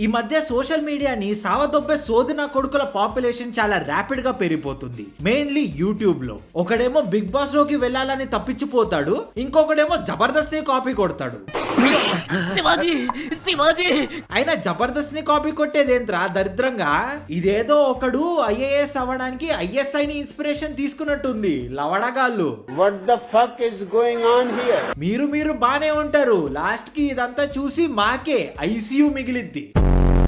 ఈ మధ్య సోషల్ మీడియాని సావదొబ్బే సోదిన కొడుకుల పాపులేషన్ చాలా ర్యాపిడ్ గా పెరిగిపోతుంది. మెయిన్లీ యూట్యూబ్ లో. ఒకడేమో బిగ్ బాస్ లోకి వెళ్ళాలని తప్పించిపోతాడు, ఇంకొకడేమో జబర్దస్త్ ని కాపీ కొడతాడు. అయినా జబర్దస్త్ ని కాపీ కొట్టేదేంట్రా దరిద్రంగా. ఇదేదో ఒకడు ఐఏఎస్ అవ్వడానికి ఐఎస్ఐ ని ఇన్స్పిరేషన్ తీసుకున్నట్టుంది లవడగాళ్ళు. What the fuck is going on here. మీరు బానే ఉంటారు, లాస్ట్ కి ఇదంతా చూసి మాకే ఐసీయూ మిగిలిద్ది.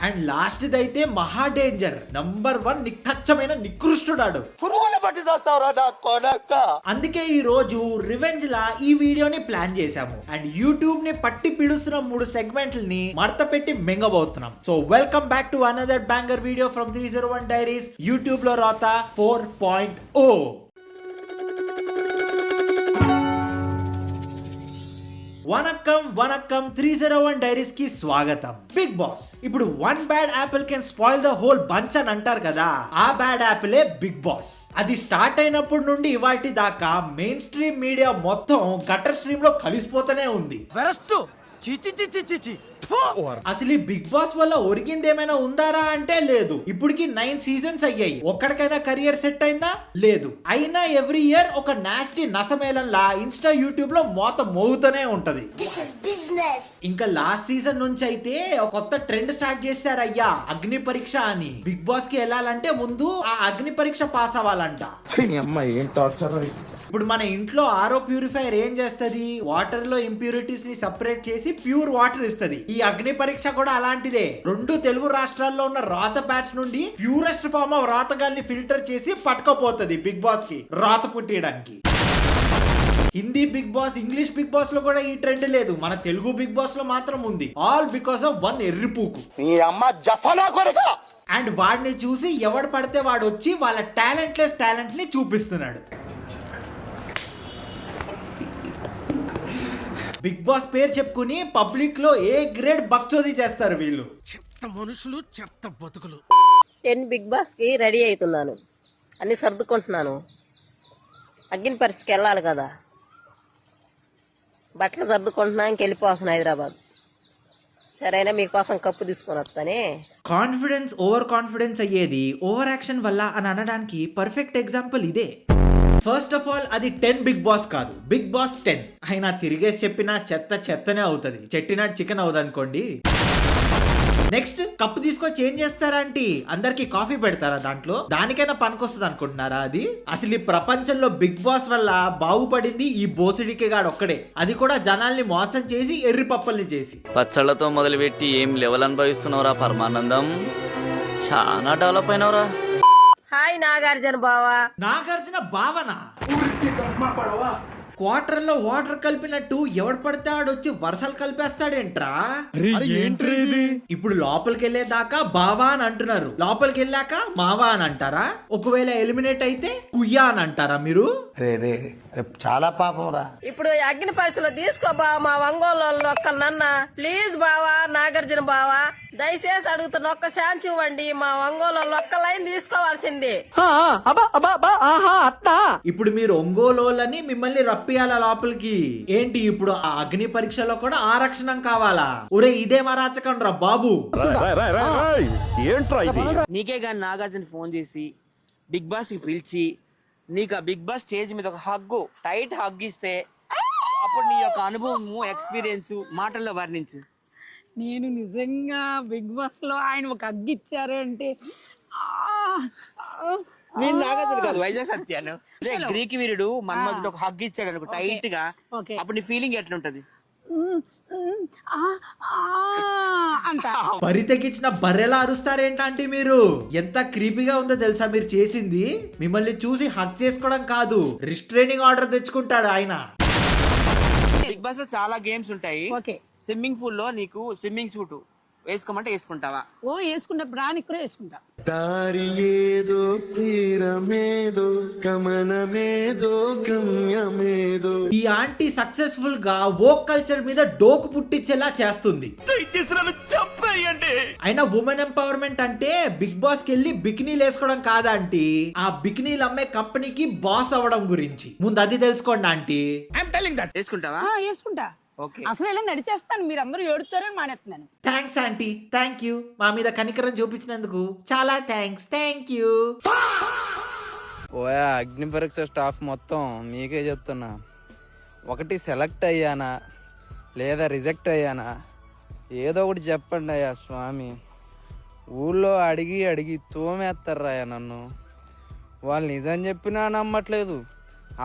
అండ్ లాస్ట్ దైతే మహా డేంజర్. నంబర్ 1 నిక్కచ్చమైన నికృష్టుడాడు. అందుకే ఈ రోజు రివెంజ్ లా ఈ వీడియోని ప్లాన్ చేశాము. అండ్ యూట్యూబ్ ని పట్టి పిడుస్తున్న 3 సెగ్మెంట్లని మడత పెట్టి మింగబోతున్నాం. So welcome back to another banger video from 301 diaries. YouTube లో రాత 4.0. వనక్కం 301 డైరీస్ కి స్వాగతం. బిగ్ బాస్ ఇప్పుడు 1 bad Apple can spoil the whole bunch అని అంటారు కదా, ఆ బ్యాడ్ యాపిలే బిగ్ బాస్. అది స్టార్ట్ అయినప్పటి నుండి ఇవాటి దాకా మెయిన్ స్ట్రీమ్ మీడియా మొత్తం గటర్ స్ట్రీమ్ లో కలిసిపోతూనే ఉంది. అసలు ఈ బిగ్ బాస్ వల్ల ఒరిగింది ఏమైనా ఉందారా అంటే లేదు. ఇప్పటికి 9 సీజన్స్ అయ్యాయి. ఒక్కడికైనా కెరియర్ సెట్ అయిందా? లేదు. అయినా ఎవ్రీ ఇయర్ ఒక నాస్టీ నసమేళంలా ఇన్స్టా యూట్యూబ్ లో మోత మోగుతూనే ఉంటది. ఇంకా లాస్ట్ సీజన్ నుంచి అయితే ఒక కొత్త ట్రెండ్ స్టార్ట్ చేశారయ్యా, అగ్ని పరీక్ష అని. బిగ్ బాస్ కి వెళ్ళాలంటే ముందు ఆ అగ్ని పరీక్ష పాస్ అవ్వాలంట. ఇప్పుడు మన ఇంట్లో ఆరో ప్యూరిఫైయర్ ఏం చేస్తది? వాటర్ లో ఇంప్యూరిటీస్ ని సెపరేట్ చేసి ప్యూర్ వాటర్ ఇస్తది. ఈ అగ్ని పరీక్ష కూడా అలాంటిదే. 2 తెలుగు రాష్ట్రాల్లో ఉన్న రాత బ్యాచ్ నుండి ప్యూరెస్ట్ ఫార్మ్ ఆఫ్ రాతగాల్ని ఫిల్టర్ చేసి పట్టుకోపోతుంది బిగ్ బాస్ కి రాత పుట్టియడానికి. Hindi Bigg Boss, English Bigg Boss లో కూడా ఈ ట్రెండ్ లేదు. మన తెలుగు బిగ్ బాస్ లో మాత్రం ఉంది. All because of 1 ఎర్రిపూకు. అండ్ వాడిని చూసి ఎవడు పడితే వాడు వచ్చి వాళ్ళ టాలెంట్ ని చూపిస్తున్నాడు. బిగ్ బాస్ పేరు చెప్పుకుని పబ్లిక్ లో ఏ గ్రేడ్ బక్చోది చేస్తారు వీళ్ళు. చెత్త మనుషులు, చెత్త బతుకులు. 10 బిగ్ బాస్ కి రెడీ అవుతున్నాను, అన్ని సర్దుకుంటున్నాను. అగ్గిన పరిస్థితికి వెళ్ళాలి కదా, బట్టలు సర్దుకుంటున్నా ఇంకెళ్ళిపోతున్నాను హైదరాబాద్. సరైనా మీకోసం కప్పు తీసుకొని వస్తానే. కాన్ఫిడెన్స్ ఓవర్ కాన్ఫిడెన్స్ అయ్యేది ఓవర్ యాక్షన్ వల్ల అని అనడానికి పర్ఫెక్ట్ ఎగ్జాంపుల్ ఇదే. ఫస్ట్ ఆఫ్ ఆల్ అది 10 బిగ్ బాస్ కాదు, బిగ్ బాస్ 10. అయినా తిరిగేసి చెప్పినా చెత్తనే అవుతుంది, చెట్టినాడు చికెన్ అవుతుంది అనుకోండి. నెక్స్ట్ కప్పు తీసుకొచ్చి ఏం చేస్తారా అంటే అందరికి కాఫీ పెడతారా దాంట్లో? దానికైనా పనికొస్తుంది అనుకుంటున్నారా అది? అసలు ఈ ప్రపంచంలో బిగ్ బాస్ వల్ల బాగుపడింది ఈ బోసిడికే గాడు ఒక్కడే. అది కూడా జనాల్ని మోసం చేసి ఎర్రి పప్పల్ని చేసి. పచ్చళ్ళతో మొదలుపెట్టి ఏం లెవెల్ అనుభవిస్తున్నావురా పరమానందం, చాలా డెవలప్ అయినవరా. హాయ్ నాగార్జున బావా. నాగార్జున భావన క్వార్టర్ లో వాటర్ కలిపినట్టు ఎవడు పడితే ఆడొచ్చి వరుసలు కలిపేస్తాడేంట్రా? ఇప్పుడు లోపలికి వెళ్ళేదాకా బావా అని అంటున్నారు, లోపలికి వెళ్ళాక మావా అని అంటారా? ఒకవేళ ఎలిమినేట్ అయితే కుయ్యా అని అంటారా మీరు? చాలా పాపం రా. ఇప్పుడు అగ్ని పరిస్థితిలో తీసుకో బావా మా ఒంగోలు ఒక్కనన్న ప్లీజ్ బావా. నాగార్జున బావా దయచేసి అడుగుతున్న ఒక్క ఛాన్స్ ఇవ్వండి, మా ఒంగోలు ఒక్క లైన్ తీసుకోవాల్సింది. ఇప్పుడు మీరు ఒంగోలోలని మిమ్మల్ని రప్పియాల లోపలికి. ఏంటి ఇప్పుడు ఆ అగ్ని పరీక్షలో కూడా ఆరక్షణం కావాలా? ఒరే ఇదే మరాచకం రా బాబు. నీకే గాని నాగార్జున ఫోన్ చేసి బిగ్ బాస్ కి పిలిచి నీకు ఆ బిగ్ బాస్ స్టేజ్ మీద ఒక హగ్గు, టైట్ హగ్ ఇస్తే అప్పుడు నీ యొక్క అనుభవం, ఎక్స్పీరియన్స్ మాటల్లో వర్ణించు. నేను నిజంగా బిగ్ బాస్ లో ఆయన ఒక అగ్గి ఇచ్చారు అంటే నేను నాగార్జున కాదు, వైజాగ్ సత్యాను. అదే గ్రీక్ వీరుడు మన్మధుడు ఒక హగ్ ఇచ్చాడు అనుకో టైట్ గా, అప్పుడు నీ ఫీలింగ్ ఎట్లుంటది? బరి తెగించిన బర్రెలా అరుస్తారేంటంటే మీరు. ఎంత క్రీపీగా ఉందో తెలుసా మీరు చేసింది? మిమ్మల్ని చూసి హక్ చేసుకోవడం కాదు, రిస్ట్రైనింగ్ ఆర్డర్ తెచ్చుకుంటాడు ఆయన. బిగ్ బాస్ లో చాలా గేమ్స్ ఉంటాయి. స్విమ్మింగ్ పూల్ లో నీకు స్విమ్మింగ్ సూట్ వేసుకోమంటే వేసుకుంటావా? ఓ వేసుకుంటా, ప్రాణికి కూడా వేసుకుంటా. దారి ఏదో తీరమేదో గమనమేదో గమ్యమేదో. ఈ ఆంటీ సక్సెస్ఫుల్ గా వోక్ కల్చర్ మీద డోకు పుట్టించేలా చేస్తుంది. అయినా ఉమెన్ ఎంపవర్మెంట్ అంటే బిగ్ బాస్ కి వెళ్ళి బికినీలు వేసుకోవడం కాదంటీ, ఆ బికినీలు అమ్మే కంపెనీకి బాస్ అవ్వడం గురించి. ముందు అది తెలుసుకోండి ఆంటీ. వేసుకుంటావా? వేసుకుంటా. ఓకే అసలు ఇలా నడిచేస్తాను, మీరు అందరూ ఏడుతారని మానేస్తున్నాను. Thanks aunty, thank you. మా మీద కనికరం చూపించినందుకు చాలా థ్యాంక్స్. Thank you. ఓయా అగ్ని పరీక్ష స్టాఫ్ మొత్తం మీకే చెప్తున్నా, ఒకటి సెలెక్ట్ అయ్యానా లేదా రిజెక్ట్ అయ్యానా ఏదో ఒకటి చెప్పండి అయ్యా స్వామి. ఊళ్ళో అడిగి అడిగి తోమేస్తారయ్యా నన్ను. వాళ్ళు నిజం చెప్పినా నమ్మట్లేదు,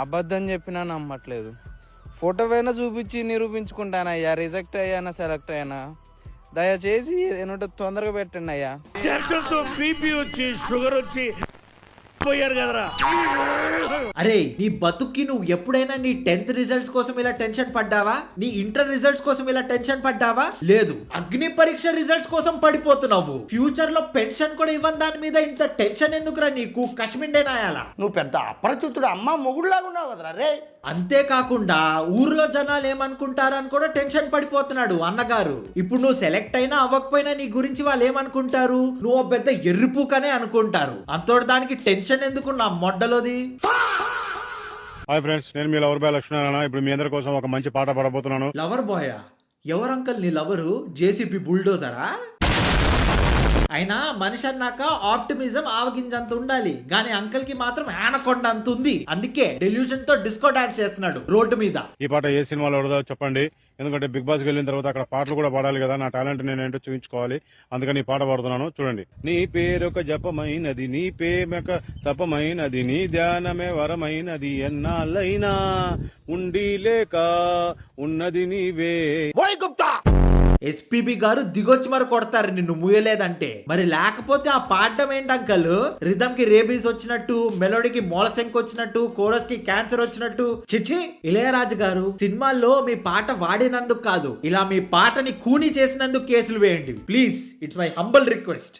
అబద్ధం చెప్పినా నమ్మట్లేదు. ఫోటో పైన చూపించి నిరూపించుకుంటానయ్యా రిజెక్ట్ అయ్యానా సెలెక్ట్ అయ్యానా. దయచేసి ఏమంటే తొందరగా పెట్టండి అయ్యా. బీపీ వచ్చి షుగర్ వచ్చి పోయారు కదరా. అరే నీ బతుక్కి నువ్వు ఎప్పుడైనా నీ 10th రిజల్ట్స్ కోసం ఇలా టెన్షన్ పడ్డావా? నీ ఇంటర్ రిజల్ట్స్ కోసం ఇలా టెన్షన్ పడ్డావా? లేదు. అగ్ని పరీక్ష రిజల్ట్స్ కోసం పడిపోతున్నావు. ఫ్యూచర్ లో పెన్షన్ కూడా ఇవ్వని దాని మీద ఇంత టెన్షన్ ఎందుకురా నీకు? కశ్మిండే నాయాలా? నువ్వు పెద్ద అపరిచితుడు అమ్మ మొగుడులాగా ఉన్నావు కదరా రే. అంతేకాకుండా ఊర్లో జనాలు ఏమనుకుంటారని కూడా టెన్షన్ పడిపోతున్నాడు అన్నగారు. ఇప్పుడు నువ్వు సెలెక్ట్ అయినా అవ్వకపోయినా నీ గురించి వాళ్ళు ఏమనుకుంటారు? నువ్వు పెద్ద ఎర్రిపూకనే అనుకుంటారు. అంతోటి దానికి టెన్షన్ ఎందుకు నా మొడ్డలోది? హాయ్ ఫ్రెండ్స్, నేను మీ లవర్ బాయ్ లక్ష్మీనారాయణ. ఇప్పుడు మీ అందరి కోసం ఒక మంచి పాట పాడబోతున్నాను. లవర్ బాయా? ఎవరు అంకల్ నీ లవరు? జేసీబీ బుల్డోజరా? అయినా మనిషి అన్నాక ఆప్టిమిజం ఆవగింజంత ఉండాలి, కానీ అంకల్ కి మాత్రం ఆనకొండ అంత ఉంది. అందుకే డెల్యూజన్ తో డిస్కో డాన్స్ చేస్తున్నాడు రోడ్డు మీద. ఈ పాట ఏ సినిమాలో ఉండదో చెప్పండి, ఎందుకంటే బిగ్ బాస్ కి వెళ్ళిన తర్వాత అక్కడ పాటలు కూడా పాడాలి కదా. నా టాలెంట్ నేను ఏంటో చూపించుకోవాలి, అందుకని ఈ పాట పాడుతున్నాను. చూడండి. నీ పేరొక జపమైనది, నీ పేమక తపమైనది, నీ ధ్యానమే వరమైనది, ఎన్నాళ్ళైనా ఉండి లేక ఉన్నది నీవే. ఎస్పీబీ గారు దిగొచ్చి మరి కొడతారు నిన్ను ముయ్యలేదంటే. మరి లేకపోతే ఆ పాడడం ఏంటి అంకల్? రిథమ్ కి రేబీస్ వచ్చినట్టు, మెలోడీకి మూలశంక్ వచ్చినట్టు, కోరస్ కి క్యాన్సర్ వచ్చినట్టు. చిచి, ఇళయరాజు గారు సినిమాల్లో మీ పాట వాడినందుకు కాదు, ఇలా మీ పాటని కూని చేసినందుకు కేసులు వేయండి please. It's my humble request.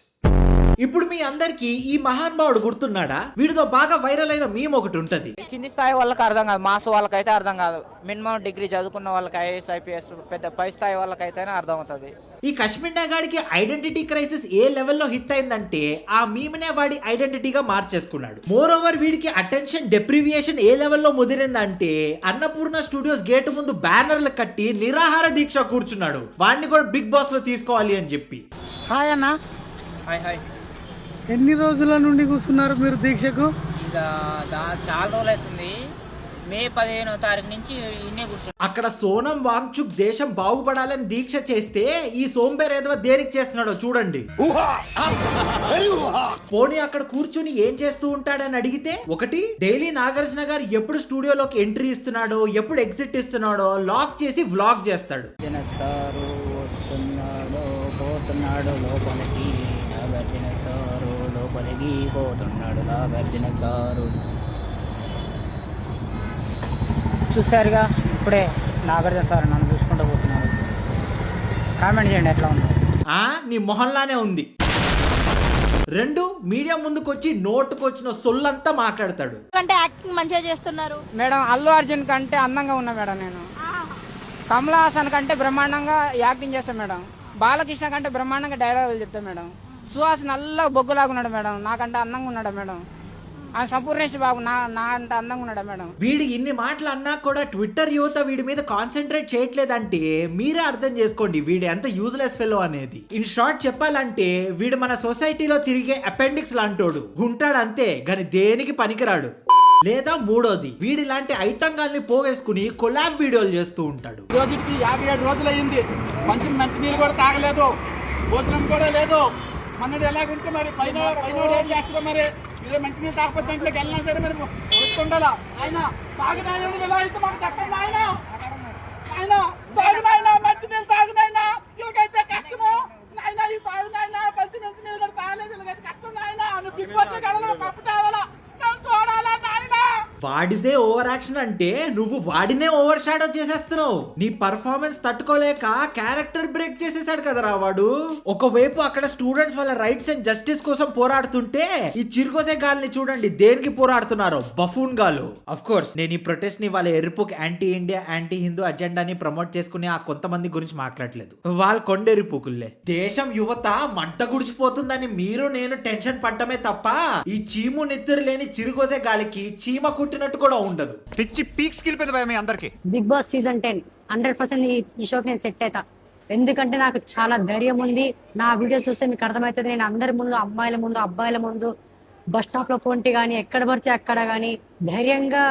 ఇప్పుడు మీ అందరికి ఈ మహానుభావుడు గుర్తున్నాడా? వీడితో బాగా వైరల్ అయిన మీమ్ ఒకటి ఉంటది. కింది స్థాయి వాళ్ళకి అర్థం కాదు, మాస్ వాళ్ళకైతే అర్థం కాదు. మినిమం డిగ్రీ చదువుకున్న వాళ్ళకి ఐఏఎస్ ఐపీఎస్ పెద్ద పై స్థాయి వాళ్ళకైతేనే అర్థం అవుతుంది. ఈ కశ్మిండా గాడికి ఐడెంటిటీ క్రైసిస్ ఏ లెవెల్లో హిట్ అయిందంటే ఆ మీమ్నే వాడి ఐడెంటిటీగా మార్చేసుకున్నాడు. మోర్ ఓవర్ వీడికి అటెన్షన్ డెప్రివియేషన్ ఏ లెవెల్లో ముదిరిందంటే అన్నపూర్ణ స్టూడియోస్ గేట్ ముందు బ్యానర్లు కట్టి నిరాహార దీక్ష కూర్చున్నాడు. వాడిని కూడా బిగ్ బాస్ లో తీసుకోవాలి అని చెప్పి. హాయ్ అన్న. Hi hi. ఎన్ని రోజుల నుండి కూర్చున్నారు మీరు దీక్షకు? ఇక చాలా రోజులు అవుతుంది. మే 15వ తారీఖు నుంచి ఇన్నే కూర్చున్నాను. అక్కడ సోనం వాంగ్చుక్ దేశం బాగుపడాలని దీక్ష చేస్తే ఈ సోంబేరేదో దేనికి చేస్తున్నాడో చూడండి. పోనీ అక్కడ కూర్చుని ఏం చేస్తూ ఉంటాడని అడిగితే, ఒకటి డైలీ నాగార్జున గారు ఎప్పుడు స్టూడియోలోకి ఎంట్రీ ఇస్తున్నాడో, ఎప్పుడు ఎగ్జిట్ ఇస్తున్నాడో లాక్ చేసి వ్లాగ్ చేస్తాడు. సారు వస్తున్నాడు పోతున్నాడు లోపలికి, నాగార్జున సారు లోపలికి పోతున్నాడు, నాగార్జున సారు. చూసారుగా ఇప్పుడే నాగార్జున సార్ నన్ను చూసుకుంటూ పోతున్నాడు. కామెంట్ చేయండి ఎట్లా ఉంది. నీ మొహంలానే ఉంది. రెండు, మీడియా ముందుకొచ్చి నోటుకొచ్చిన సొల్లంతా మాట్లాడతాడు. అంటే యాక్టింగ్ మంచిగా చేస్తున్నారు మేడం, అల్లు అర్జున్ కంటే అందంగా ఉన్నా మేడం నేను. కమల్ హాసన్ కంటే బ్రహ్మాండంగా యాక్టింగ్ చేస్తాను మేడం. బాలకృష్ణ కంటే బ్రహ్మాండంగా డైలాగులు చెప్తాను మేడం. సుహాస్ నల్ల బొగ్గులాగా ఉన్నాడు మేడం, నాకంటే అందంగా ఉన్నాడు మేడం. ఆ సంపూర్ణేష్ బాబు నా అంత అందంగా ఉన్నాడా మేడం. వీడు ఇన్ని మాటలు అన్నా కూడా ట్విట్టర్ యువత వీడి మీద కాన్సన్ట్రేట్ చేయట్లేదంటే మీరే అర్థం చేసుకోండి వీడు ఎంత యూజ్లెస్ ఫెలో అనేది. ఇన్ షార్ట్ చెప్పాలంటే వీడు మన సొసైటీలో తిరిగే అపెండిక్స్ లాంటోడు ఉంటాడు అంతే, గాని దేనికి పనికిరాడు. లేదా మూడోది, వీడిలాంటి ఐటంగాల్ని పోగేసుకుని కొలాబ్ వీడియోలు చేస్తూ ఉంటాడు. రోజుకి 57 రోజులు అయ్యింది, మంచి నీళ్ళు కూడా తాగలేదు, భోజనం కూడా లేదు. మనది ఎలాగుంటే మరి పైన ఏం చేస్తారో మరి. మీరు మంచి నీళ్ళు తాగకపోతే ఇంట్లోకి వెళ్ళినా సరే మరి వస్తుండాలా. ఆయన తాగినాయన ఎలా అయితే మాకు చెప్పండి. ఆయన తాగినాయన మంచి నీళ్ళు తాగినాయన ఇలాగైతే కష్టము. ఆయన ఈ తాగినాయన మంచి నీళ్ళు కూడా తాగలేదు, ఇలాగైతే కష్టం. నాయన నువ్వు బిగ్ బాస్ లో కడాలా, పప్పు తాగాలా, నేను చూడాలా నాయన. వాడిదే ఓవర్ యాక్షన్ అంటే నువ్వు వాడినే ఓవర్ షాడో చేసేస్తున్నావు. నీ పర్ఫార్మెన్స్ తట్టుకోలేక క్యారెక్టర్ బ్రేక్ చేసేసాడు కదరా వాడు. ఒకవైపు అక్కడ స్టూడెంట్స్ వాళ్ళ రైట్స్ అండ్ జస్టిస్ కోసం పోరాడుతుంటే ఈ చిరుకోసే గాల్ని చూడండి దేనికి పోరాడుతున్నారో, బఫూన్ గాలు. అఫ్ కోర్స్ నేను ఈ ప్రొటెస్ట్ ని వాళ్ళ ఎరుపుక్ యాంటీ ఇండియా యాంటీ హిందూ అజెండాని ప్రమోట్ చేసుకునే ఆ కొంతమంది గురించి మాట్లాడలేదు, వాళ్ళ కొండెరిపుకుల్లే. దేశం యువత మంట గుడిచిపోతుందని మీరు నేను టెన్షన్ పడ్డమే తప్ప ఈ చీము నెత్తురు లేని చిరుకోసే గాలికి చీమ కుట్టిన కొట్టినట్టు కూడా ఉండదు. పిచ్చి పీక్స్ కిలిపోయింది భయ మీ అందరికి. బిగ్ బాస్ సీజన్ 10 100% ఈ షోకి నేను సెట్ అవుతా. ఎందుకంటే నాకు చాలా ధైర్యం ఉంది. నా వీడియో చూస్తే మీకు అర్థమవుతుంది. నేను అందరి ముందు, అమ్మాయిల ముందు, అబ్బాయిల ముందు, బస్ స్టాప్ లో పోంటి కానీ ఎక్కడ పడితే అక్కడ కానీ ధైర్యంగా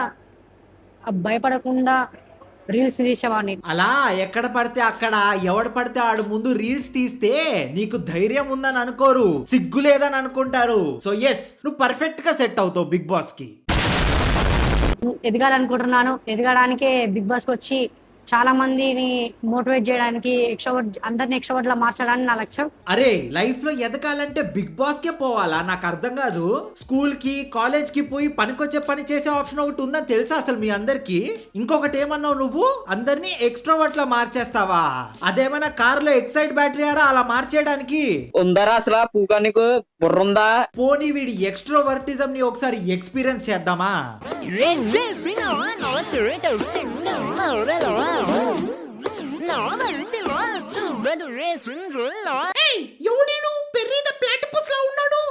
భయపడకుండా రీల్స్ తీసేవాడిని. అలా ఎక్కడ పడితే అక్కడ ఎవడు పడితే ఆడు ముందు రీల్స్ తీస్తే నీకు ధైర్యం ఉందని అనుకోరు, సిగ్గు లేదని అనుకుంటారు. సో ఎస్, నువ్వు పర్ఫెక్ట్ గా సెట్ అవుతావు బిగ్ బాస్ కి. ఎదగాలనుకుంటున్నాను. ఎదగడానికే బిగ్ బాస్ కి వచ్చి చాలా మందిని మోటివేట్ చేయడానికి, అందరిని ఎక్స్ట్రోవర్ట్ లా మార్చడానికి నా లక్ష్యం. అరే లైఫ్ లో ఎదగాలంటే బిగ్ బాస్ కే పోవాలా? నాకు అర్థం కాదు. స్కూల్ కి కాలేజ్ కి పోయి పనికొచ్చే పని చేసే ఆప్షన్ ఒకటి ఉందని తెలుసా అసలు మీ అందరికి? ఇంకొకటి ఏమన్నావు నువ్వు, అందరినీ ఎక్స్ట్రోవర్ట్ లా మార్చేస్తావా? అదేమైనా కార్ లో ఎక్సైట్ బ్యాటరీ ఆరా అలా మార్చేయడానికి ఉందరా అసలు పూగా నీకు బుర్రుందా? పోనీ వీడి ఎక్స్ట్రోవర్టిజం ని ఒకసారి ఎక్స్పీరియన్స్ చేద్దామా? ఎవడీడు పెర్రీద ప్లాటిపస్ లా ఉన్నాడు?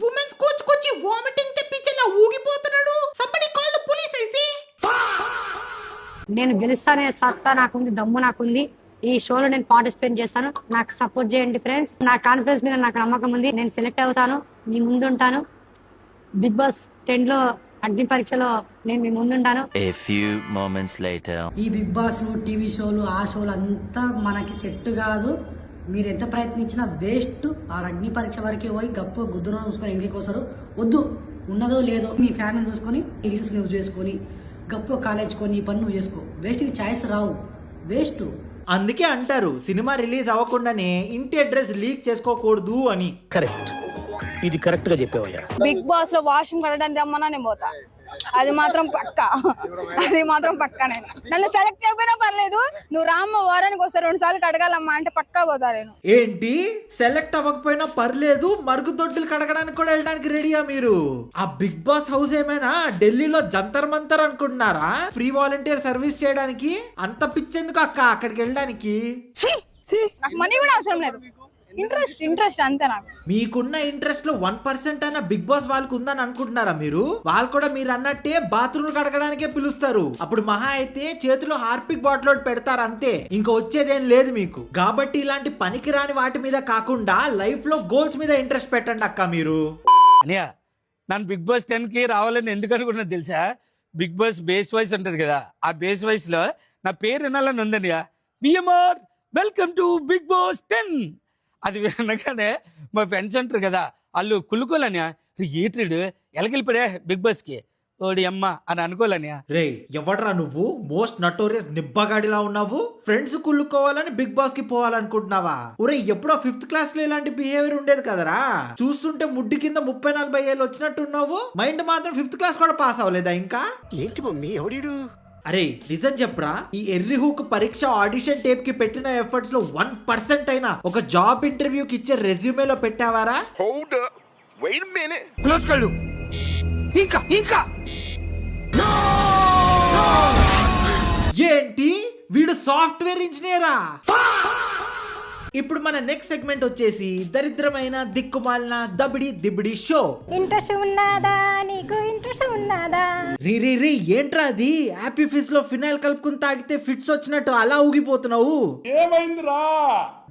ఉమెన్స్ కోచ్ కొచ్చి వామిటింగ్ తెప్పించేలా ఊగిపోతున్నాడు. సంబడి కాల్ ది పోలీస్ ఐసి. నేను గెలుస్తానే సత్తా నాకుంది, దమ్ము నాకుంది. ఈ షోలో నేను పార్టిసిపేట్ చేస్తాను. నాకు సపోర్ట్ చేయండి ఫ్రెండ్స్. నా కాన్ఫిడెన్స్ మీద నాకు నమ్మకం ఉంది. నేను సెలెక్ట్ అవుతాను, మీ ముందు ఉంటాను. బిగ్ బాస్ 10 లో అగ్ని పరీక్షలో నేను మీ ముందుంటాను. ఈ బిగ్ బాస్ టీవీ షోలు, ఆ షోలు అంతా మనకి సెట్ కాదు. మీరు ఎంత ప్రయత్నించినా వేస్ట్. ఆ అగ్ని పరీక్ష వరకే పోయి గప్ప గుద్దున చూసుకొని ఇంటికి వస్తారు. వద్దు, ఉన్నదో లేదో మీ ఫ్యామిలీ చూసుకొని రీల్స్ నువ్వు చేసుకొని గప్ప కాలేజ్ కొని ఈ పని నువ్వు చేసుకో. వేస్ట్కి ఛాయిస్ రావు, వేస్ట్. అందుకే అంటారు సినిమా రిలీజ్ అవ్వకుండానే ఇంటి అడ్రస్ లీక్ చేసుకోకూడదు అని. కరెక్ట్, ఇది కరెక్ట్ గా చెప్పావయ్యా. బిగ్ బాస్ లో వాష్రూమ్ కడడానికి రమ్మన్నా నేను పోతా. అది మాత్రం పక్కా, అది మాత్రం పక్కా. నేను నన్ను సెలెక్ట్ చేయకపోయినా పర్లేదు, నువ్వు రామ్మ వారానికి వస్తా 2 సార్లు కడగాలమ్మా అంటే పక్కా పోతా నేను. ఏంటి సెలెక్ట్ అవ్వకపోయినా పర్లేదు, మరుగుదొడ్డులు కడగడానికి కూడా వెళ్ళడానికి రెడీయా మీరు? ఆ బిగ్ బాస్ హౌస్ ఏమైనా ఢిల్లీలో జంతర్ మంతర్ అనుకుంటున్నారా? ఫ్రీ వాలంటీర్ సర్వీస్ చేయడానికి అంత పిచ్చెందుకు అక్క అక్కడికి వెళ్ళడానికి? నాకు మనీ కూడా అవసరం లేదు, ఇంట్రెస్ట్ అంతే. నాకు మీకున్న ఇంట్రెస్ట్ లో 1% అన్న బిగ్ బాస్ వాళ్ళకు ఉందని అనుకుంటున్నారా మీరు? వాళ్ళు కూడా మీరు అన్నట్టే బాత్రూమ్ కడగడానికే పిలుస్తారు. అప్పుడు మహా అయితే చేతిలో హార్పిక్ బాటిల్ పెడతారు అంతే, ఇంకా వచ్చేదేం లేదు మీకు. కాబట్టి ఇలాంటి పనికిరాని వాటి మీద కాకుండా లైఫ్ లో గోల్స్ మీద ఇంట్రెస్ట్ పెట్టండి అక్క మీరు. అనియా నన్ను బిగ్ బాస్ 10 కి రావాలని ఎందుకు అనుకున్నా తెలుసా? బిగ్ బాస్ బేస్ వాయిస్ ఉంటుంది కదా, ఆ బేస్ వాయిస్ లో నా పేరు వినాలని ఉందనియా. BMR welcome to Bigg Boss 10. అది వినగానే మా ఫ్రెండ్స్ అంటారు కదా, వాళ్ళు కులుకోలనియా, ఏట్రీడు ఎలకెళ్ళిపోయా బిగ్ బాస్ కి ఓడి అమ్మ అని అనుకోలేనియా. రే ఎవడ్రా నువ్వు? మోస్ట్ నటోరియస్ నిబ్బగాడిలా ఉన్నావు. ఫ్రెండ్స్ కుళ్ళుకోవాలని బిగ్ బాస్ కి పోవాలనుకుంటున్నావా? ఒరే ఎప్పుడో 5th క్లాస్ లో ఇలాంటి బిహేవియర్ ఉండేది కదరా. చూస్తుంటే ముడ్డి కింద 30-40 ఏళ్ళు వచ్చినట్టు ఉన్నావు. మైండ్ మాత్రం 5th క్లాస్ కూడా పాస్ అవ్వలేదా ఇంకా? ఏంటి మమ్మీ ఎవడీడు? అరే నిజం చెప్పరా, ఈ ఎర్లీ హుక్ పరీక్ష ఆడిషన్ టేప్ కి పెట్టిన ఎఫర్ట్స్ లో 1% అయినా ఒక జాబ్ ఇంటర్వ్యూకి ఇచ్చే రెజ్యూమేలో పెట్టావారా? ఏంటి వీడు సాఫ్ట్వేర్ ఇంజనీరా? ఇప్పుడు మన నెక్స్ట్ సెగ్మెంట్ వచ్చేసి దరిద్రమైన దిక్కుమాలిన దబిడి దిబిడి షో. ఇంట్రెస్ట్ ఉన్నదా నీకు? ఇంట్రెస్ట్ ఉన్నదా? రీ ఏంట్రా అది? హ్యాపీ ఫిజ్ లో ఫినాయిల్ కలుపుకుని తాగితే ఫిట్స్ వచ్చినట్టు అలా ఊగిపోతున్నావు. ఏమైందిరా?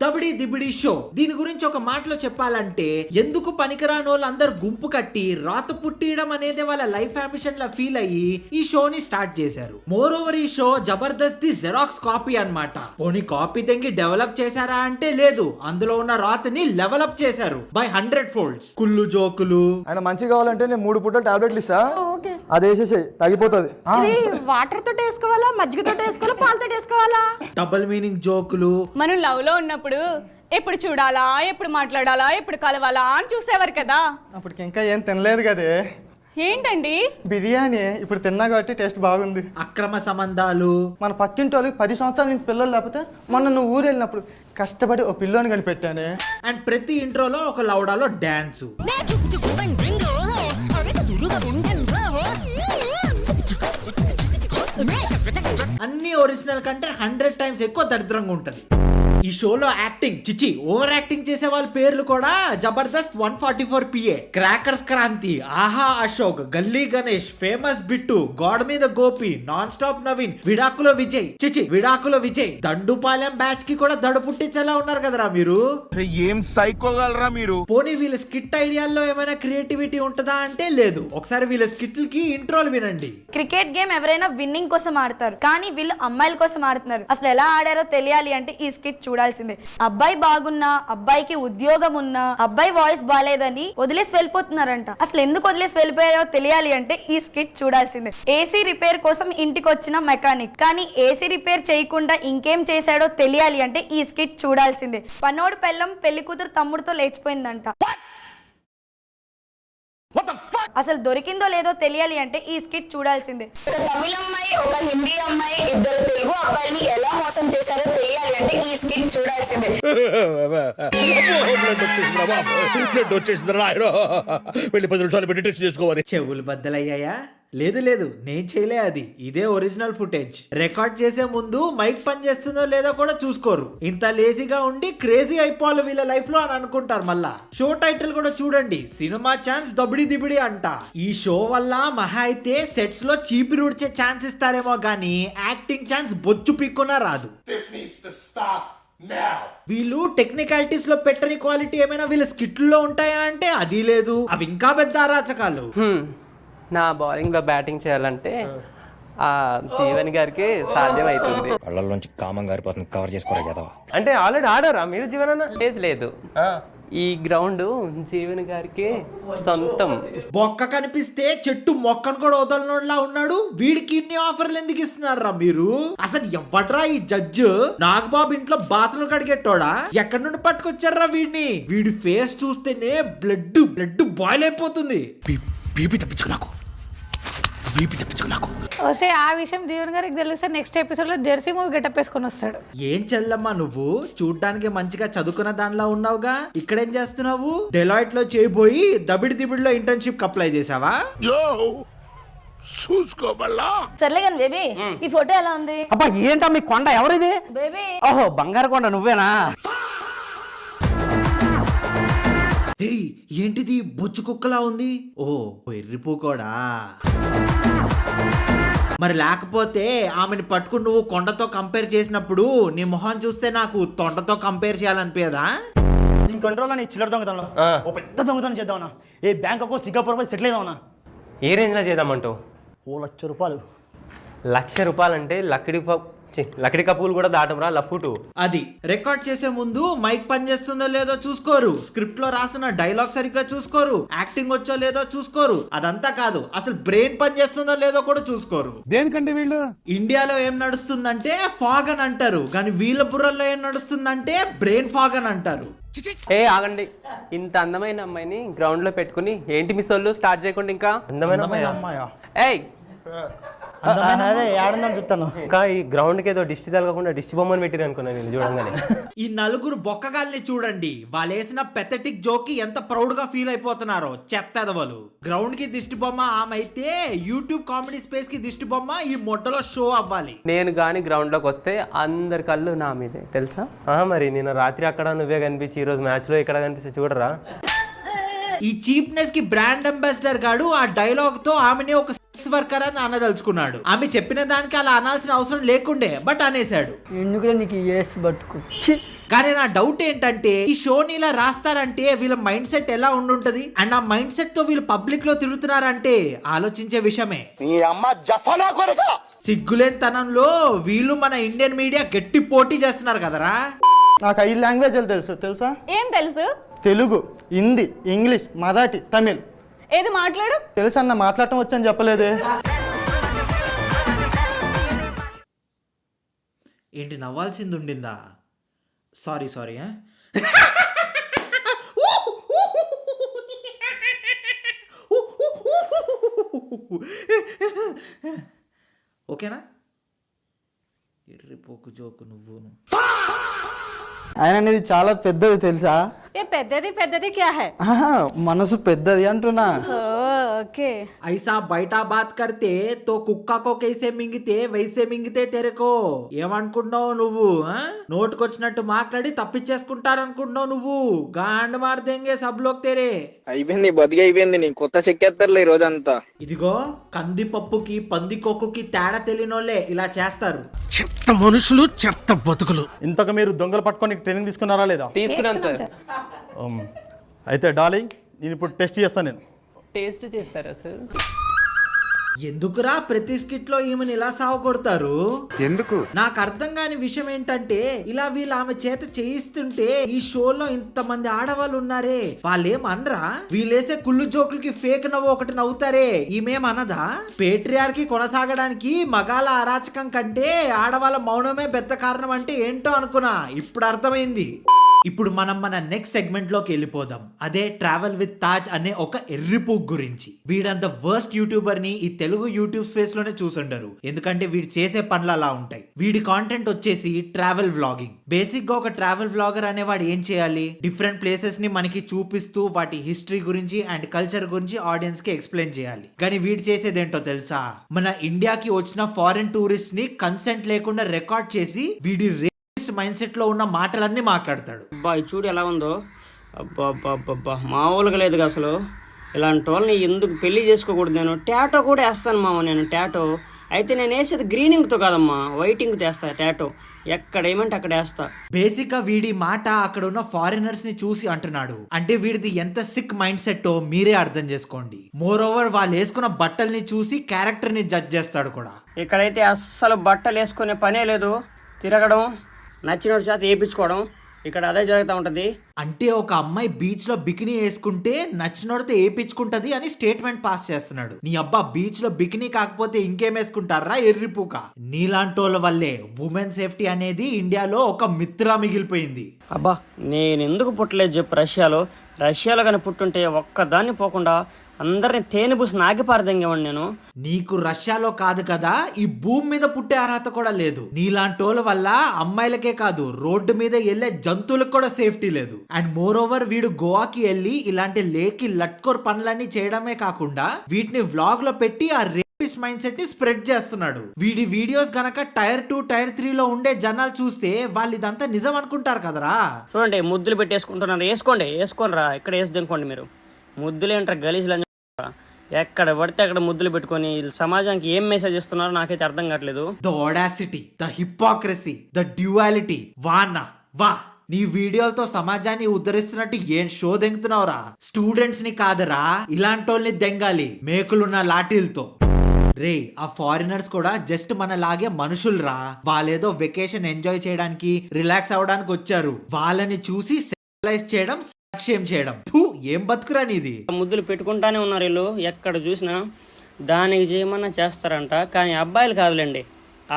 దబిడి దిబిడి షో. దీని గురించి ఒక మాటలో చెప్పాలంటే, ఎందుకు పనికిరాని వాళ్ళు అందరు గుంపు కట్టి రాత పుట్టియడం అనేది వాళ్ళ లైఫ్ అంబిషన్ లా ఫీల్ అయ్యి ఈ షోని స్టార్ట్ చేశారు. మోర్ ఓవర్ ఈ show Jabardasth the xerox copy అన్నమాట. పోనీ కాపీ తెంగి డెవలప్ చేశారా అంటే లేదు, అందులో ఉన్న రాతని లెవెల్ అప్ చేశారు బై 100 folds. కుళ్ళు జోకులు. ఆయన మంచి కావాలంటే నేను 3 పూటలు టాబ్లెట్లు ఇస్తా, అది వేసేసి తగ్గిపోతుంది. వాటర్ తో వేసుకోవాలా, మజ్జిగతో వేసుకోవాలా, పాలతో వేసుకోవాలా? డబుల్ మీనింగ్ జోకులు. మనం లవ్ లో ఉన్నప్పుడు ఎప్పుడు చూడాలా, ఎప్పుడు మాట్లాడాలా, ఎప్పుడు కలవాలా అని చూసేవారు కదా. అప్పటికి ఇంకా ఏం తినలేదు కదే. ఏంటండి? బిర్యానీ ఇప్పుడు తిన్నా కాబట్టి టేస్ట్ బాగుంది. అక్రమ సంబంధాలు. మన పక్కింటి వాళ్ళకి 10 సంవత్సరాల నుంచి పిల్లలు లేకపోతే మొన్న నువ్వు ఊరు వెళ్ళినప్పుడు కష్టపడి ఓ పిల్లోని కనిపెట్టానే. అండ్ ప్రతి ఇంట్రోలో ఒక లౌడాలో డాన్స్. అన్ని ఒరిజినల్ కంటే 100 times ఎక్కువ దరిద్రంగా ఉంటది. ఈ షోలో యాక్టింగ్ చిచి ఓవర్ యాక్టింగ్ చేసే వాళ్ళ పేర్లు కూడా జబర్దస్త్ 144 PA, క్రాకర్స్ క్రాంతి, ఆహా అశోక్, గల్లీ గణేష్, ఫేమస్ బిట్టు, గోడ మీద గోపి, నాన్ స్టాప్ నవీన్, విడాకుల విజయ్, చిచి విడాకుల విజయ్, దండుపాలెం బ్యాచ్ కి కూడా దడు పుట్టించేలా ఉన్నారు కదరా మీరు. ఏం సైకోగలరా మీరు? పోనీ వీళ్ళ స్కిట్ ఐడియాల్లో ఏమైనా క్రియేటివిటీ ఉంటుందా అంటే లేదు. ఒకసారి వీళ్ళ స్కిట్లకి ఇంట్రోలు వినండి. క్రికెట్ గేమ్ ఎవరైనా విన్నింగ్ కోసం ఆడతారు, కానీ వీళ్ళు అమ్మాయిల కోసం ఆడుతున్నారు. అసలు ఎలా ఆడారో తెలియాలి అంటే ఈ స్కిట్ చూడాల్సిందే. అబ్బాయి బాగున్నా, అబ్బాయికి ఉద్యోగం ఉన్నా, అబ్బాయి వాయిస్ బాలేదని వదిలేసి వెళ్ళిపోతున్నారంట. అసలు ఎందుకు వదిలేసి వెళ్ళిపోయారో తెలియాలి అంటే ఈ స్కిట్ చూడాల్సిందే. ఏసీ రిపేర్ కోసం ఇంటికి వచ్చిన మెకానిక్, కానీ ఏసీ రిపేర్ చేయకుండా ఇంకేం చేశాడో తెలియాలి అంటే ఈ స్కిట్ చూడాల్సిందే. పనోడు పెళ్ళం పెళ్లి కూతురు తమ్ముడితో లేచిపోయిందంట. అసలు దొరికిందో లేదో తెలియాలి అంటే ఈ స్కిట్ చూడాల్సిందే. తమిళ అమ్మాయి, ఒక హిందీ అమ్మాయి, ఇద్దరు తెలుగు అబ్బాయిని ఎలా మోసం చేశారో తెలియాలి అంటే ఈ స్కిట్ చూడాల్సిందే. చెవులు బద్దలయ్యాయా? లేదు లేదు, నేను చేయలే. అది ఇదే ఒరిజినల్ ఫుటేజ్. రికార్డ్ చేసే ముందు మైక్ పని చేస్తుందో లేదో కూడా చూసుకోరు. ఇంత లేజీగా ఉండి క్రేజీ అయిపోవాలి వీళ్ళ లైఫ్ లో అని అనుకుంటారు. మళ్ళా షో టైటిల్ కూడా చూడండి, సినిమా ఛాన్స్ దబిడి దిబిడి అంట. ఈ షో వల్ల మహా అయితే సెట్స్ లో చీపి రూడ్చే ఛాన్స్ ఇస్తారేమో గానీ యాక్టింగ్ ఛాన్స్ బొచ్చు పిక్కున్నా రాదు. వీళ్ళు టెక్నికాలిటీస్ లో పెట్టని క్వాలిటీ ఏమైనా వీళ్ళ స్కిట్లో ఉంటాయా అంటే అది లేదు. అవి ఇంకా పెద్ద అరాచకాలు. నా బౌలింగ్ లో బ్యాటింగ్ చేయాలంటే ఆ జీవన్ గారికి సాధ్యం అవుతుంది. కళ్ళల్లోంచి కామం గారిపోతుంది, కవర్ చేసుకోరా కదా. అంటే ఆల్రెడీ ఆడారా మీరు జీవన్ అన్న? లేదు లేదు, ఈ గ్రౌండ్ జీవన్ గారికి సొంతం. బొక్క కనిపిస్తే చెట్టు మొక్కను కూడా వదలనోడ్లా ఉన్నాడు. వీడికి ఇన్ని ఆఫర్లు ఎందుకు ఇస్తున్నారా మీరు? అసలు ఎవడ్రా ఈ జడ్జి? నాగబాబు ఇంట్లో బాత్రూమ్ కడిగేటోడా? ఎక్కడి నుండి పట్టుకొచ్చారా వీడిని? వీడి ఫేస్ చూస్తేనే బ్లడ్ బాయిల్ అయిపోతుంది. వస్తే ఆ విషయం జీవన్ గారికి తెలిస్తే నెక్స్ట్ ఎపిసోడ్ లో జెర్సీ మూవీ గెటప్ వేసుకొని వస్తాడు. ఏం చెల్లమ్మా నువ్వు? చూడ్డానికి మంచిగా చదువుకున్న దానిలో ఉన్నావుగా, ఇక్కడేం చేస్తున్నావు? డెలాయిట్ లో చేయబోయి దబిడి దిబిడిలో ఇంటర్న్షిప్ అప్లై చేసావా? చూసుకోబల్లా. సర్లే కానీ బేబీ, ఈ ఫోటో ఎలా ఉంది? అబ్బా ఏంటా మీ కొండ? ఎవరిది? బేబీ, ఓహో బంగారు కొండ నువ్వేనా? ఏంటిది బొచ్చు కుక్కలా ఉంది? ఓ ఎర్రిపూ కూడా. మరి లేకపోతే ఆమెను పట్టుకుని నువ్వు కొండతో కంపేర్ చేసినప్పుడు నీ మొహం చూస్తే నాకు తొండతో కంపేర్ చేయాలనిపించదా? నేను కంట్రోల్ అని చిల్లర దొంగతనంలో ఓ పెద్ద దొంగతనం చేద్దామన్నా. ఏ బ్యాంక్ అకౌంట్ సింగపూర్ పోయి సెటిల్ అయిదామన్నా. ఏ రేంజ్లో చేద్దామంటావు? ₹1,00,000. ₹1,00,000 అంటే లక్కడి కప్పులు కూడా దాటంరా లఫ్ఫుటు. అది రికార్డ్ చేసే ముందు మైక్ పనిచేస్తుందో లేదో చూసుకోరు, స్క్రిప్ట్ లో రాసిన డైలాగ్ సరిగ్గా చూసుకోరు, యాక్టింగ్ వచ్చో లేదో చూసుకోరు. అదంతా కాదు, అసలు బ్రెయిన్ పనిచేస్తుందో లేదో కూడా చూసుకోరు. దేనికంటే వీళ్ళు ఇండియాలో ఏం నడుస్తుందంటే ఫాగ్ అని అంటారు, కానీ వీళ్ళ బుర్రల్లో ఏం నడుస్తుందంటే బ్రెయిన్ ఫాగ్ అని అంటారు. ఏ ఆగండి, ఇంత అందమైన అమ్మాయిని గ్రౌండ్ లో పెట్టుకుని ఏంటి మిస్ వాళ్ళు స్టార్ట్ చేయకుండా ఇంకా అందమైన అమ్మాయి? ఏయ్ చూస్తాను ఇంకా ఈ గ్రౌండ్ కి ఏదో దిష్టి తగలకుండా దిష్టి బొమ్మని పెట్టిరు అనుకున్నా నేను చూడంగానే. ఈ నలుగురు బొక్కగాల్ని చూడండి, వాళ్ళు వేసిన పెథటిక్ జోక్ కి ఎంత ప్రౌడ్ గా ఫీల్ అయిపోతున్నారో చెత్తదవలు. గ్రౌండ్ కి దిష్టి బొమ్మ ఆమె అయితే యూట్యూబ్ కామెడీ స్పేస్ కి దిష్టి బొమ్మ ఈ మొట్టలో షో అవ్వాలి. నేను గాని గ్రౌండ్ లోకి వస్తే అందరి కళ్ళు నా మీదే తెలుసా? మరి నిన్న రాత్రి అక్కడ నువ్వే కనిపించి ఈ రోజు మ్యాచ్ లో ఇక్కడ కనిపిస్తే చూడరా. ఈ చీప్నెస్ కి బ్రాండ్ అంబాసిడర్ గాడు ఆ డైలాగ్ తో ఆమెని ఒక సెక్స్ వర్కర్ అని అనదలుచుకున్నాడు. ఆమె చెప్పిన దానికి అలా అనాల్సిన అవసరం లేకుండే, బట్ అనేసాడు. కానీ నా డౌట్ ఏంటంటే ఈ షోని ఇలా రాస్తారంటే వీళ్ళ మైండ్ సెట్ ఎలా ఉండుంటది? అండ్ ఆ మైండ్ సెట్ తో వీళ్ళు పబ్లిక్ లో తిరుగుతున్నారంటే ఆలోచించే విషయమే. సిగ్గులేనితనంలో వీళ్ళు మన ఇండియన్ మీడియా గట్టి పోటీ చేస్తున్నారు కదరా. నాకు 5 లాంగ్వేజ్లు తెలుసా? ఏం తెలుసు? తెలుగు, హిందీ, ఇంగ్లీష్, మరాఠీ, తమిళ్. ఏది మాట్లాడు? తెలుసా అన్న, మాట్లాడటం వచ్చని చెప్పలేదే. ఏంటి నవ్వాల్సింది ఉండిందా? సారీ ఓకేనా? ఎర్రిపోకు జోకు నువ్వును. ఆయన అనేది చాలా పెద్దది తెలుసా? పెద్దది క్యా హై? మనసు పెద్దది అంటున్నా. ఓకే ఐసా బయటా బాత్ కడితే తో కుక్కకో కైసే మింగితే వైసే మింగితే తెరకో. ఏమనుకుంటున్నావు నువ్వు? నోటుకొచ్చినట్టు మాట్లాడి తప్పించేసుకుంటారనుకుంటున్నావు నువ్వు. గాండ్ మార్దేంగే సబ్లోకి తెరే. అయిపోయింది, బతికి అయిపోయింది. నీ కొత్త చెక్కేస్తారులే ఈ రోజంతా. ఇదిగో కందిపప్పుకి పందికొక్కుకి తేడా తెలియనోళ్ళే ఇలా చేస్తారు. చెత్త మనుషులు చెత్త బతుకులు. ఇంతకు మీరు దొంగలు పట్టుకొని ట్రైనింగ్ తీసుకున్నారా లేదా? తీసుకున్నాను సార్. అయితే డార్లింగ్, నేను ఇప్పుడు టెస్ట్ చేస్తాను. నేను టేస్ట్ చేస్తారా సార్? ఎందుకురా ప్రతి స్కిట్ లో ఈమెను ఇలా సాగు కొడతారు? ఎందుకు? నాకు అర్థం కాని విషయం ఏంటంటే ఇలా వీళ్ళు ఆమె చేత చేయిస్తుంటే ఈ షోలో ఇంతమంది ఆడవాళ్ళు ఉన్నారే, వాళ్ళేమనరా? వీళ్ళేసే కుళ్ళు జోకులకి ఫేక్ నవ్వు ఒకటి నవ్వుతారే, ఈమెమనదా? పేట్రియార్కి కొనసాగడానికి మగాళ్ళ అరాచకం కంటే ఆడవాళ్ళ మౌనమే పెద్ద కారణం అంటే ఏంటో అనుకున్నా, ఇప్పుడు అర్థమైంది. ఇప్పుడు మనం మన నెక్స్ట్ సెగ్మెంట్ లోకి వెళ్ళిపోదాం. అదే ట్రావెల్ విత్ తాజ్ అనే ఒక ఎర్రిపూక్ గురించి. వీడంత వర్స్ట్ యూట్యూబర్ ని ఈ తెలుగు యూట్యూబ్ స్పేస్ లోనే చూసుండరు, ఎందుకంటే వీడు చేసే పనులు అలా ఉంటాయి. వీడి కాంటెంట్ వచ్చేసి ట్రావెల్ వ్లాగింగ్. బేసిక్ గా ఒక ట్రావెల్ వ్లాగర్ అనేవాడు ఏం చేయాలి? డిఫరెంట్ ప్లేసెస్ ని మనకి చూపిస్తూ వాటి హిస్టరీ గురించి అండ్ కల్చర్ గురించి ఆడియన్స్ కి ఎక్స్ప్లెయిన్ చేయాలి. కానీ వీడు చేసేది ఏంటో తెలుసా? మన ఇండియాకి వచ్చిన ఫారిన్ టూరిస్ట్ ని కన్సెంట్ లేకుండా రికార్డ్ చేసి వీడి మైండ్ సెట్ లో ఉన్న మాటలన్నీ మాట్లాడతాడు. అబ్బా ఇది చూడు ఎలా ఉందో. అబ్బా అబ్బా అబ్బా మామూలుగా లేదు అసలు. ఇలాంటి వాళ్ళని ఎందుకు పెళ్లి చేసుకోకూడదు? నేను టాటో కూడా వేస్తాను మామ. నేను టాటో అయితే నేను వేసేది గ్రీనింగ్తో కాదమ్మా, వైటింగ్తో వేస్తా టాటో. ఎక్కడ ఏమంటే అక్కడ వేస్తా. బేసిక్ గా వీడి మాట అక్కడ ఉన్న ఫారినర్స్ ని చూసి అంటున్నాడు. అంటే వీడిది ఎంత సిక్ మైండ్ సెట్ మీరే అర్థం చేసుకోండి. మోర్ ఓవర్ వాళ్ళు వేసుకున్న బట్టల్ని చూసి క్యారెక్టర్ ని జడ్జ్ చేస్తాడు కూడా. ఇక్కడైతే అస్సలు బట్టలు వేసుకునే పనే లేదు. తిరగడం, నచ్చిన చేత వేయించుకోవడం, ఇక్కడ అదే జరుగుతూ ఉంటది. అంటే ఒక అమ్మాయి బీచ్ లో బికినీ వేసుకుంటే నచ్చినోడితో వేయించుకుంటది అని స్టేట్మెంట్ పాస్ చేస్తున్నాడు. నీ అబ్బా బీచ్ లో బికినీ కాకపోతే ఇంకేం వేసుకుంటారా ఎర్రిపూక? నీలాంటోళ్ళ వల్లే ఉమెన్ సేఫ్టీ అనేది ఇండియాలో ఒక మిత్రా మిగిలిపోయింది. అబ్బా నేను ఎందుకు పుట్టలేదు చెప్పు. రష్యాలో కానీ పుట్టుంటే ఒక్కదాన్ని పోకుండా అందరిని తేనె పూసి నాగిపారదంగేవాడిని నేను. నీకు రష్యాలో కాదు కదా, ఈ భూమి మీద పుట్టే అర్హత కూడా లేదు. నీలాంటోళ్ళ వల్ల అమ్మాయిలకే కాదు రోడ్డు మీద వెళ్లే జంతువులకు కూడా సేఫ్టీ లేదు. అండ్ మోర్ ఓవర్ వీడు గోవాకి వెళ్ళి ఇలాంటి లేకి లట్కోర్ పనులన్నీ చేయడమే కాకుండా వీటిని వ్లాగ్ లో పెట్టి ఆ రేపిస్ట్ మైండ్ సెట్ ని స్ప్రెడ్ చేస్తున్నాడు. వీడి వీడియోస్ గనక టైర్ 2 టైర్ 3 లో ఉండే జనాలు చూస్తే వాళ్ళు ఇదంతా నిజం అనుకుంటారు కదరా. చూడండి ముద్దులు పెట్టేసుకుంటున్నారు. వేసుకోండి రా, ఇక్కడ వేసి దినుకోండి మీరు. ముద్దులు ఏంటారు గలీజులు? ఎక్కడ పడితే అక్కడ ముద్దులు పెట్టుకొని సమాజానికి ఏం మెసేజ్ ఇస్తున్నారో నాకైతే అర్థం కావట్లేదు. The audacity, the hypocrisy, the duality. వా నీ వీడియోలతో సమాజాన్ని ఉద్ధరిస్తున్నట్టు ఏం షో దెంగుతున్నావురా? స్టూడెంట్స్ ని కాదరా, ఇలాంటోళ్ళని దెంగాలి మేకులున్న లాఠీలతో. రే ఆ ఫారినర్స్ కూడా జస్ట్ మనలాగే మనుషులరా. వాళ్ళేదో వెకేషన్ ఎంజాయ్ చేయడానికి రిలాక్స్ అవడానికి వచ్చారు. వాళ్ళని చూసి సెలైజ్ చేయడం, చేయడం ఏం బతుకురా నీది? ముద్దులు పెట్టుకుంటానే ఉన్నారు వీళ్ళు. ఎక్కడ చూసినా దానికి చేయమన్నా చేస్తారంట. కానీ అబ్బాయిలు కాదులేండి,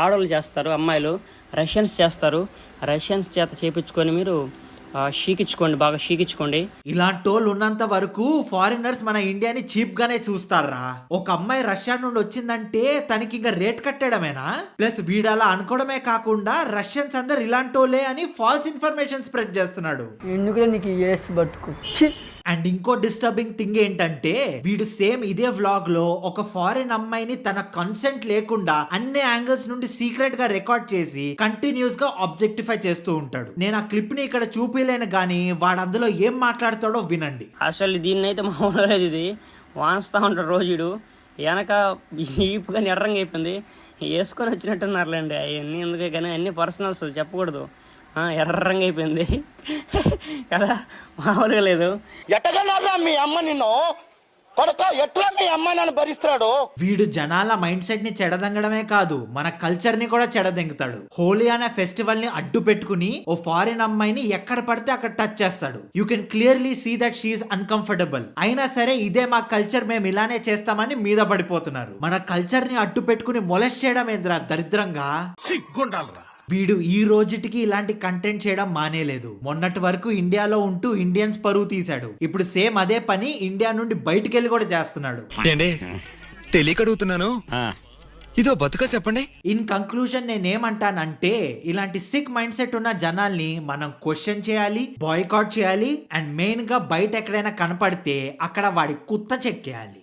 ఆడవాళ్ళు చేస్తారు. అమ్మాయిలు రష్యన్స్ చేస్తారు. రష్యన్స్ చేత చేపించుకొని మీరు షీకించుకోండి, బాగా షీకించుకోండి. ఇలాంటి వాళ్ళు ఉన్నంత వరకు ఫారినర్స్ మన ఇండియాని చీప్ గానే చూస్తారా? ఒక అమ్మాయి రష్యా నుండి వచ్చిందంటే తనకి ఇంకా రేట్ కట్టడమేనా? ప్లస్ వీడలా అనుకోవడమే కాకుండా రష్యన్స్ అందరు ఇలాంటి వాళ్ళే అని ఫాల్స్ ఇన్ఫర్మేషన్ స్ప్రెడ్ చేస్తున్నాడు. ఎందుకు నీకు బతుకు. అండ్ ఇంకో డిస్టర్బింగ్ థింగ్ ఏంటంటే వీడు సేమ్ ఇదే వ్లాగ్ లో ఒక ఫారిన్ అమ్మాయిని తన కన్సెంట్ లేకుండా అన్ని యాంగిల్స్ నుండి సీక్రెట్ గా రికార్డ్ చేసి కంటిన్యూస్ గా ఆబ్జెక్టిఫై చేస్తూ ఉంటాడు. నేను ఆ క్లిప్ ని ఇక్కడ చూపిలేను గానీ వాడు అందులో ఏం మాట్లాడతాడో వినండి. అసలు దీన్ని అయితే మామూలు ఇది వాన్స్తా ఉంటాడు రోజుడు. వెనక ఈపుగా ఎర్రంగా అయిపోయింది. వేసుకొని వచ్చినట్టున్నారులేండి. అవన్నీ ఎందుకే కానీ అన్ని పర్సనల్స్ చెప్పకూడదు. ఎర్రంగా అయిపోయింది కదా, మామూలుగా లేదు. ఎట్టగలరా మీ అమ్మ నిన్ను కొడక? ఎట్లా మీ అమ్మ నన్ను భరిస్తాడు? వీడు జనాల మైండ్ సెట్ ని చెడదంగడమే కాదు మన కల్చర్ ని కూడా చెడదెంగుతాడు. హోలీ అనే ఫెస్టివల్ ని అడ్డు పెట్టుకుని ఓ ఫారిన్ అమ్మాయిని ఎక్కడ పడితే అక్కడ టచ్ చేస్తాడు. You can clearly see that she's uncomfortable. అయినా సరే ఇదే మా కల్చర్, మేము ఇలానే చేస్తామని మీద పడిపోతున్నారు. మన కల్చర్ ని అడ్డు పెట్టుకుని మొలెస్ట్ చేయడం ఏంద్రా దరిద్రంగా. సిగ్గుండాలరా. వీడు ఈ రోజుటికి ఇలాంటి కంటెంట్ చేయడం మానేలేదు. మొన్నటి వరకు ఇండియాలో ఉంటూ ఇండియన్స్ పరువు తీశాడు. ఇప్పుడు సేమ్ అదే పని ఇండియా నుండి బయటికి వెళ్ళి కూడా చేస్తున్నాడు. తెలియకడుగుతున్నాను, ఇదో బతుక చెప్పండి. ఇన్ కంక్లూజన్ నేనేమంటానంటే ఇలాంటి సిక్ మైండ్ సెట్ ఉన్న జనాల్ని మనం క్వశ్చన్ చేయాలి, బాయ్కాట్ చేయాలి. అండ్ మెయిన్ గా బయట ఎక్కడైనా కనపడితే అక్కడ వాడి కుత్త చెక్కేయాలి.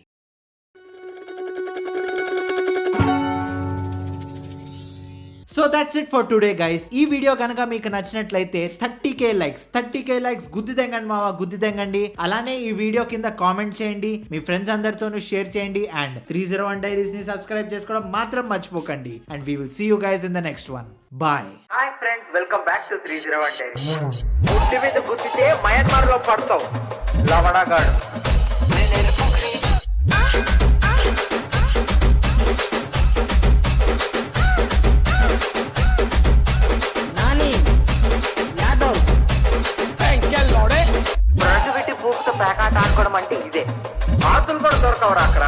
So that's it for today guys. ఈ వీడియో కనుక మీకు నచ్చినట్లయితే 30k లైక్స్ గుద్ది తెంగండి మావా, గుద్ది తెంగండి. అలానే ఈ వీడియో కింద కామెంట్ చేయండి, మీ ఫ్రెండ్స్ అందరితోనూ షేర్ చేయండి, అండ్ 301 Diaries ని సబ్స్క్రైబ్ చేసుకోవడం మాత్రం మర్చిపోకండి. And we will see you guys in the next one. Bye. Hi friends, welcome back to 301 Diaries. గుడ్డి మీద గుద్దితే మయన్మార్ లో పడతావు లవడగాడు. బ్రష్ పెట్టి పూకుతో పేకాట ఆడుకోవడం అంటే ఇదే. ఆతులు కూడా దొరకవరా అక్కడ.